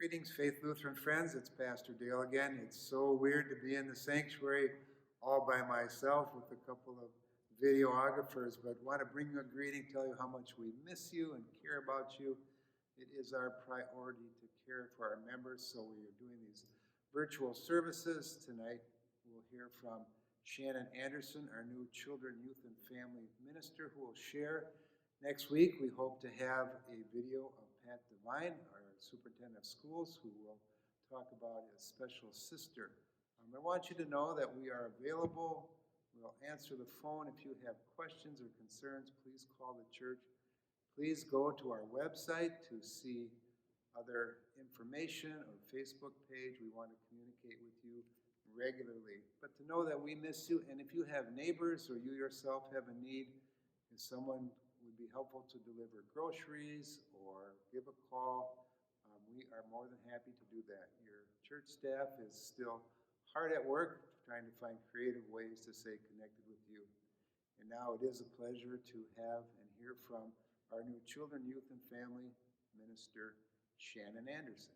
Greetings, Faith Lutheran friends. It's Pastor Dale again. It's so weird to be in the sanctuary all by myself with a couple of videographers, but want to bring you a greeting, tell you how much we miss you and care about you. It is our priority to care for our members, so we are doing these virtual services. Tonight we'll hear from Shannon Anderson, our new Children, Youth, and Family Minister, who will share. Next week we hope to have a video of Pat Devine, our Superintendent of Schools, who will talk about his special sister. I want you to know that we are available. We'll answer the phone. If you have questions or concerns, please call the church. Please go to our website to see other information or Facebook page. We want to communicate with you regularly. But to know that we miss you, and if you have neighbors or you yourself have a need, if someone would be helpful to deliver groceries or give a call, we are more than happy to do that. Your church staff is still hard at work trying to find creative ways to stay connected with you. And now it is a pleasure to have and hear from our new Children, Youth, and Family Minister, Shannon Anderson.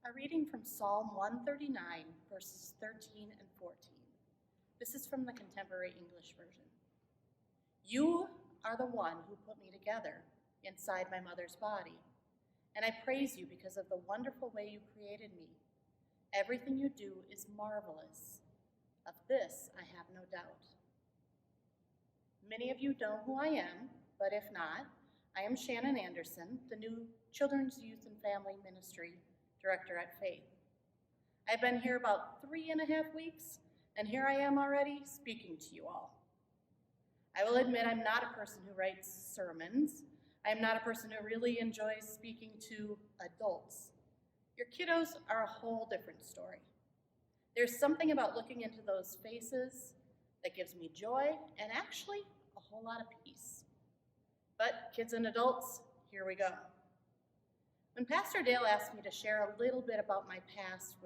A reading from Psalm 139, verses 13 and 14. This is from the Contemporary English Version. You are the one who put me together inside my mother's body, and I praise you because of the wonderful way you created me. Everything you do is marvelous. Of this I have no doubt. Many of you know who I am, but if not, I am Shannon Anderson, the new Children's, Youth, and Family Ministry Director at Faith. I've been here about 3.5 weeks, and here I am already speaking to you all. I will admit I'm not a person who writes sermons. I'm not a person who really enjoys speaking to adults. Your kiddos are a whole different story. There's something about looking into those faces that gives me joy and actually a whole lot of peace. But kids and adults, here we go. When Pastor Dale asked me to share a little bit about my past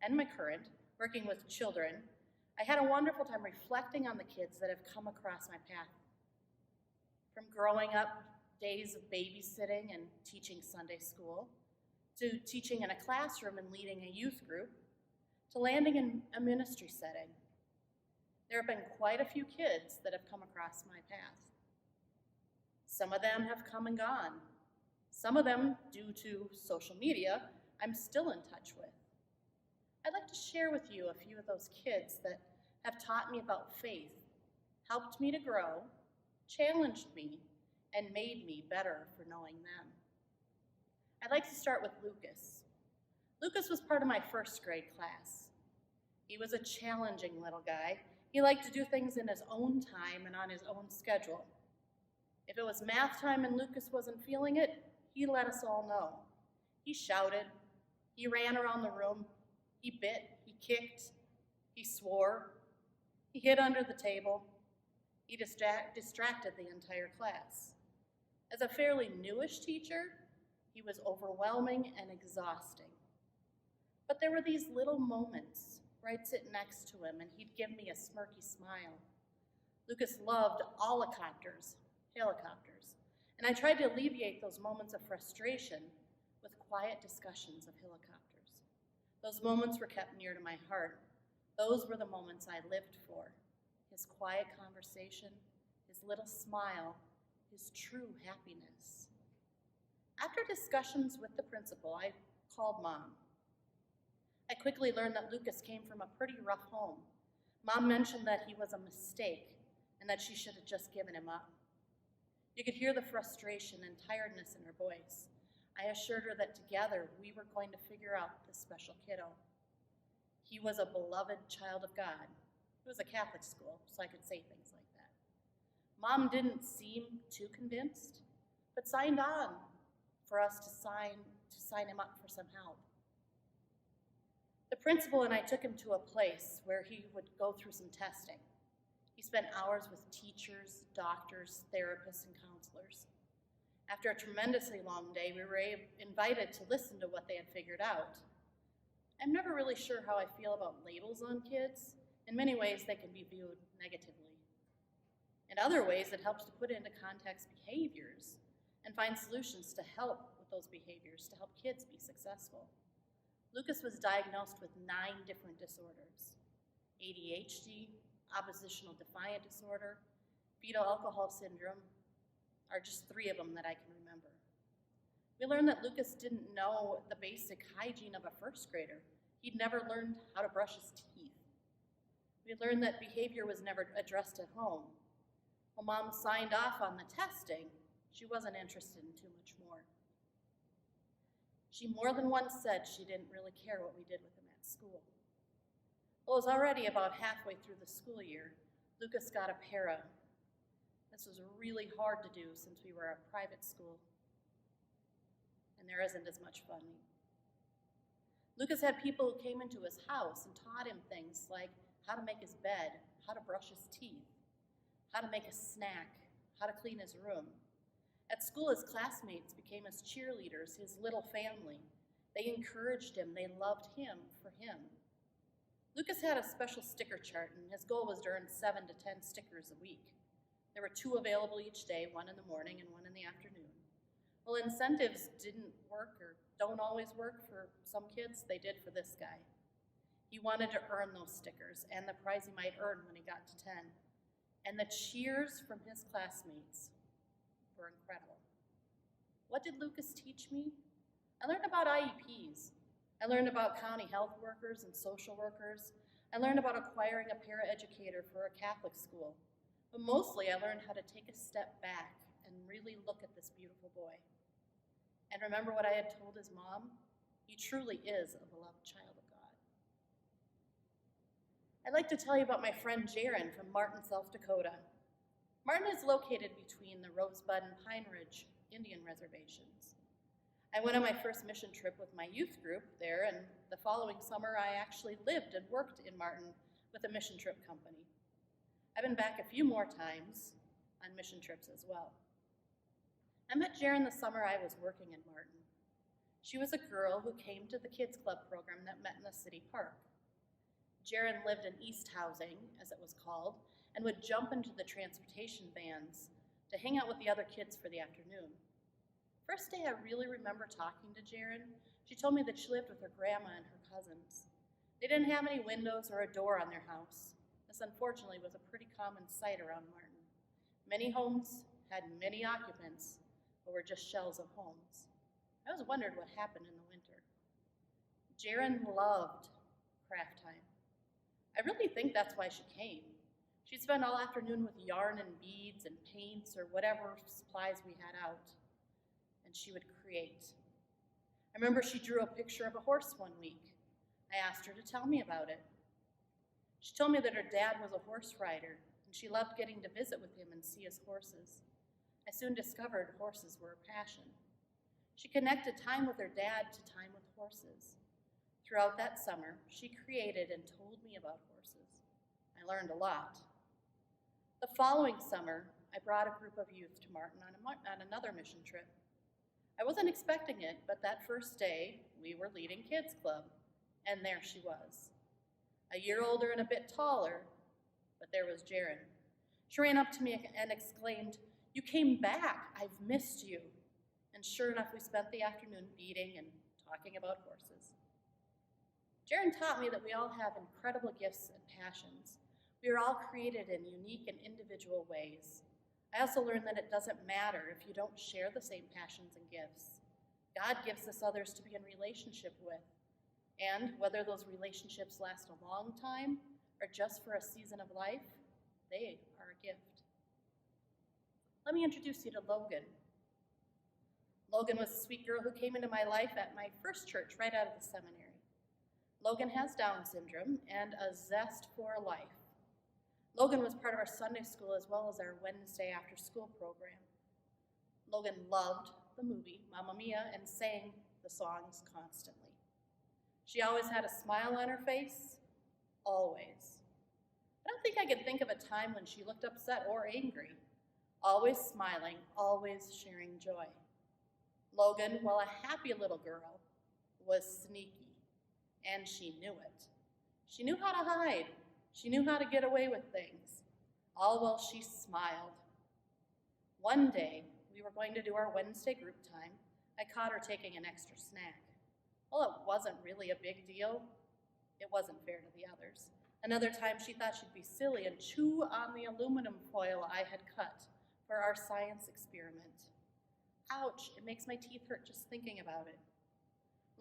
and my current working with children, I had a wonderful time reflecting on the kids that have come across my path. From growing up days of babysitting and teaching Sunday school, to teaching in a classroom and leading a youth group, to landing in a ministry setting. There have been quite a few kids that have come across my path. Some of them have come and gone. Some of them, due to social media, I'm still in touch with. I'd like to share with you a few of those kids that have taught me about faith, helped me to grow, challenged me, and made me better for knowing them. I'd like to start with Lucas. Lucas was part of my first grade class. He was a challenging little guy. He liked to do things in his own time and on his own schedule. If it was math time and Lucas wasn't feeling it, he let us all know. He shouted, he ran around the room, he bit, he kicked, he swore, he hid under the table, he distracted the entire class. As a fairly newish teacher, he was overwhelming and exhausting. But there were these little moments where I'd sit next to him and he'd give me a smirky smile. Lucas loved helicopters, and I tried to alleviate those moments of frustration with quiet discussions of helicopters. Those moments were kept near to my heart. Those were the moments I lived for. His quiet conversation, his little smile, his true happiness. After discussions with the principal, I called Mom. I quickly learned that Lucas came from a pretty rough home. Mom mentioned that he was a mistake and that she should have just given him up. You could hear the frustration and tiredness in her voice. I assured her that together we were going to figure out this special kiddo. He was a beloved child of God. It was a Catholic school, so I could say things like that. Mom didn't seem too convinced, but signed on for us to sign him up for some help. The principal and I took him to a place where he would go through some testing. He spent hours with teachers, doctors, therapists, and counselors. After a tremendously long day, we were invited to listen to what they had figured out. I'm never really sure how I feel about labels on kids. In many ways, they can be viewed negatively. In other ways, it helps to put into context behaviors and find solutions to help with those behaviors to help kids be successful. Lucas was diagnosed with 9 different disorders. ADHD, oppositional defiant disorder, fetal alcohol syndrome are just 3 of them that I can remember. We learned that Lucas didn't know the basic hygiene of a first grader. He'd never learned how to brush his teeth. We learned that behavior was never addressed at home. When Mom signed off on the testing, she wasn't interested in too much more. She more than once said she didn't really care what we did with him at school. Well, it was already about halfway through the school year. Lucas got a para. This was really hard to do since we were a private school, and there isn't as much funding. Lucas had people who came into his house and taught him things like how to make his bed, how to brush his teeth, how to make a snack, how to clean his room. At school, his classmates became his cheerleaders, his little family. They encouraged him, they loved him for him. Lucas had a special sticker chart, and his goal was to earn 7 to 10 stickers a week. There were 2 available each day, 1 in the morning and 1 in the afternoon. Well, incentives didn't work or don't always work for some kids. They did for this guy. He wanted to earn those stickers and the prize he might earn when he got to 10. And the cheers from his classmates were incredible. What did Lucas teach me? I learned about IEPs. I learned about county health workers and social workers. I learned about acquiring a paraeducator for a Catholic school. But mostly I learned how to take a step back and really look at this beautiful boy. And remember what I had told his mom? He truly is a beloved child of God. I'd like to tell you about my friend Jaron from Martin, South Dakota. Martin is located between the Rosebud and Pine Ridge Indian reservations. I went on my first mission trip with my youth group there, and the following summer I actually lived and worked in Martin with a mission trip company. I've been back a few more times on mission trips as well. I met Jaron the summer I was working in Martin. She was a girl who came to the kids club program that met in the city park. Jaron lived in East Housing, as it was called, and would jump into the transportation vans to hang out with the other kids for the afternoon. First day I really remember talking to Jaron, she told me that she lived with her grandma and her cousins. They didn't have any windows or a door on their house. This unfortunately was a pretty common sight around Martin. Many homes had many occupants, but were just shells of homes. I always wondered what happened in the winter. Jaron loved craft time. I really think that's why she came. She'd spend all afternoon with yarn and beads and paints or whatever supplies we had out, and she would create. I remember she drew a picture of a horse one week. I asked her to tell me about it. She told me that her dad was a horse rider, and she loved getting to visit with him and see his horses. I soon discovered horses were a passion. She connected time with her dad to time with horses. Throughout that summer, she created and told me about horses. I learned a lot. The following summer, I brought a group of youth to Martin on another mission trip. I wasn't expecting it, but that first day, we were leading kids club, and there she was. A year older and a bit taller, but there was Jaron. She ran up to me and exclaimed, "You came back, I've missed you." And sure enough, we spent the afternoon beading and talking about horses. Jaron taught me that we all have incredible gifts and passions. We are all created in unique and individual ways. I also learned that it doesn't matter if you don't share the same passions and gifts. God gives us others to be in relationship with, and whether those relationships last a long time or just for a season of life, they are a gift. Let me introduce you to Logan. Logan was a sweet girl who came into my life at my first church right out of the seminary. Logan has Down syndrome and a zest for life. Logan was part of our Sunday school as well as our Wednesday after school program. Logan loved the movie Mamma Mia and sang the songs constantly. She always had a smile on her face, always. I don't think I could think of a time when she looked upset or angry. Always smiling, always sharing joy. Logan, while a happy little girl, was sneaky, and she knew it. She knew how to hide. She knew how to get away with things. all while she smiled. One day, we were going to do our Wednesday group time. I caught her taking an extra snack. Well, it wasn't really a big deal. It wasn't fair to the others. Another time, she thought she'd be silly and chew on the aluminum foil I had cut for our science experiment. Ouch, it makes my teeth hurt just thinking about it.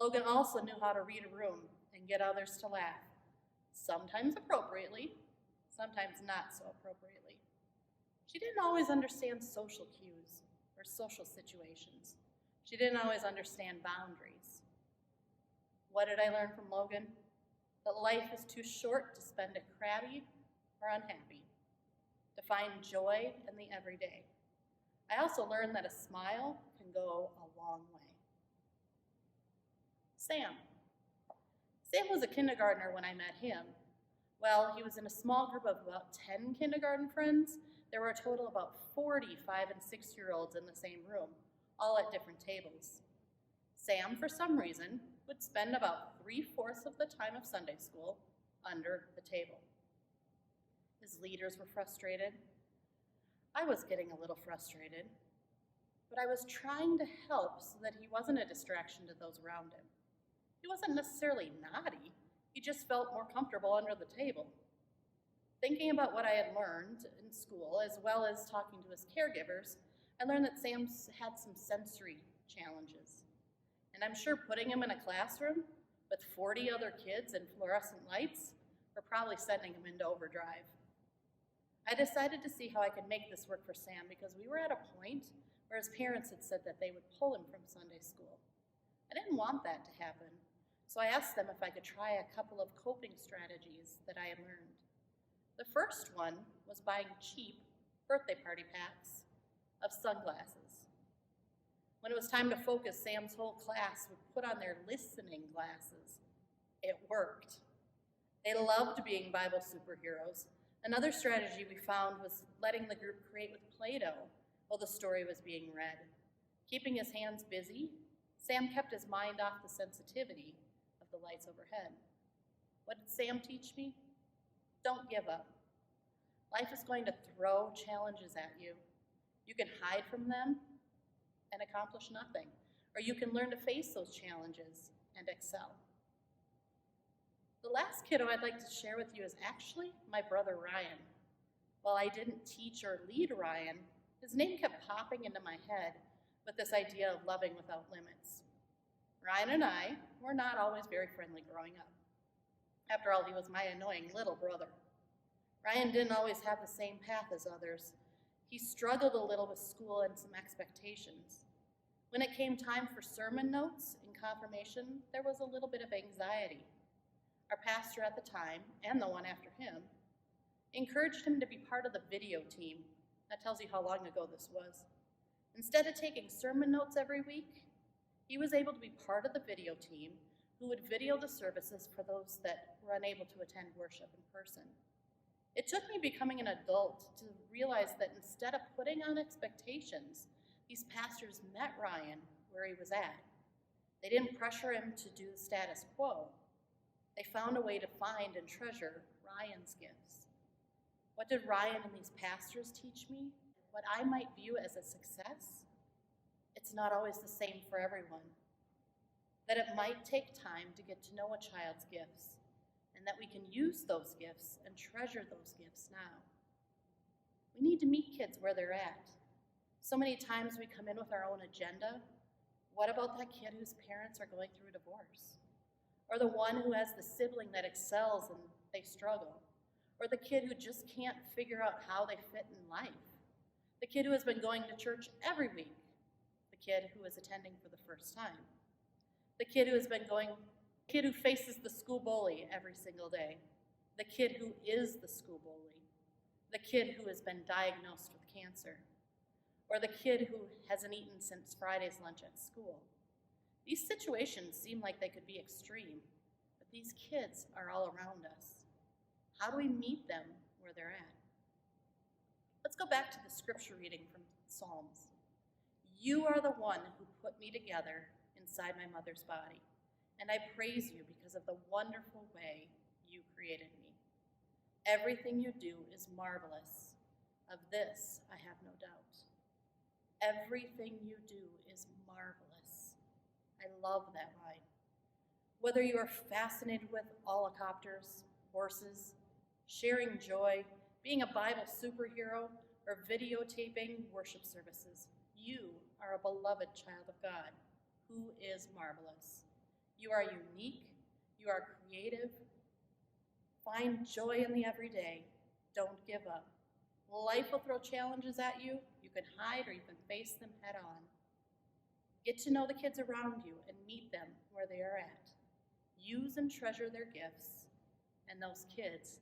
Logan also knew how to read a room and get others to laugh, sometimes appropriately, sometimes not so appropriately. She didn't always understand social cues or social situations. She didn't always understand boundaries. What did I learn from Logan? That life is too short to spend it crabby or unhappy, to find joy in the everyday. I also learned that a smile can go a long way. Sam. Sam was a kindergartner when I met him. Well, he was in a small group of about 10 kindergarten friends. There were a total of about 40 5- and 6-year-olds in the same room, all at different tables. Sam, for some reason, would spend about 3/4 of the time of Sunday school under the table. His leaders were frustrated. I was getting a little frustrated, but I was trying to help so that he wasn't a distraction to those around him. He wasn't necessarily naughty, he just felt more comfortable under the table. Thinking about what I had learned in school, as well as talking to his caregivers, I learned that Sam had some sensory challenges. And I'm sure putting him in a classroom with 40 other kids and fluorescent lights were probably sending him into overdrive. I decided to see how I could make this work for Sam because we were at a point where his parents had said that they would pull him from Sunday school. I didn't want that to happen, so I asked them if I could try a couple of coping strategies that I had learned. The first one was buying cheap birthday party packs of sunglasses. When it was time to focus, Sam's whole class would put on their listening glasses. It worked. They loved being Bible superheroes. Another strategy we found was letting the group create with Play-Doh while the story was being read. Keeping his hands busy, Sam kept his mind off the sensitivity of the lights overhead. What did Sam teach me? Don't give up. Life is going to throw challenges at you. You can hide from them and accomplish nothing, or you can learn to face those challenges and excel. The last kiddo I'd like to share with you is actually my brother Ryan. While I didn't teach or lead Ryan, his name kept popping into my head with this idea of loving without limits. Ryan and I were not always very friendly growing up. After all, he was my annoying little brother. Ryan didn't always have the same path as others. He struggled a little with school and some expectations. When it came time for sermon notes and confirmation, there was a little bit of anxiety. Our pastor at the time, and the one after him, encouraged him to be part of the video team. That tells you how long ago this was. Instead of taking sermon notes every week, he was able to be part of the video team who would video the services for those that were unable to attend worship in person. It took me becoming an adult to realize that instead of putting on expectations, these pastors met Ryan where he was at. They didn't pressure him to do the status quo. They found a way to find and treasure Ryan's gifts. What did Ryan and these pastors teach me? What I might view as a success, it's not always the same for everyone. That it might take time to get to know a child's gifts, and that we can use those gifts and treasure those gifts now. We need to meet kids where they're at. So many times we come in with our own agenda. What about that kid whose parents are going through a divorce? Or the one who has the sibling that excels and they struggle? Or the kid who just can't figure out how they fit in life? The kid who has been going to church every week? The kid who is attending for the first time? The kid who has been going, the kid who faces the school bully every single day? The kid who is the school bully? The kid who has been diagnosed with cancer? Or the kid who hasn't eaten since Friday's lunch at school? These situations seem like they could be extreme, but these kids are all around us. How do we meet them where they're at? Let's go back to the scripture reading from Psalms. You are the one who put me together inside my mother's body, and I praise you because of the wonderful way you created me. Everything you do is marvelous. Of this I have no doubt. Everything you do is marvelous. I love that line. Whether you are fascinated with helicopters, horses, sharing joy, being a Bible superhero, or videotaping worship services, you are a beloved child of God who is marvelous. You are unique. You are creative. Find joy in the everyday. Don't give up. Life will throw challenges at you. You can hide or you can face them head on. Get to know the kids around you and meet them where they are at. Use and treasure their gifts, and those kids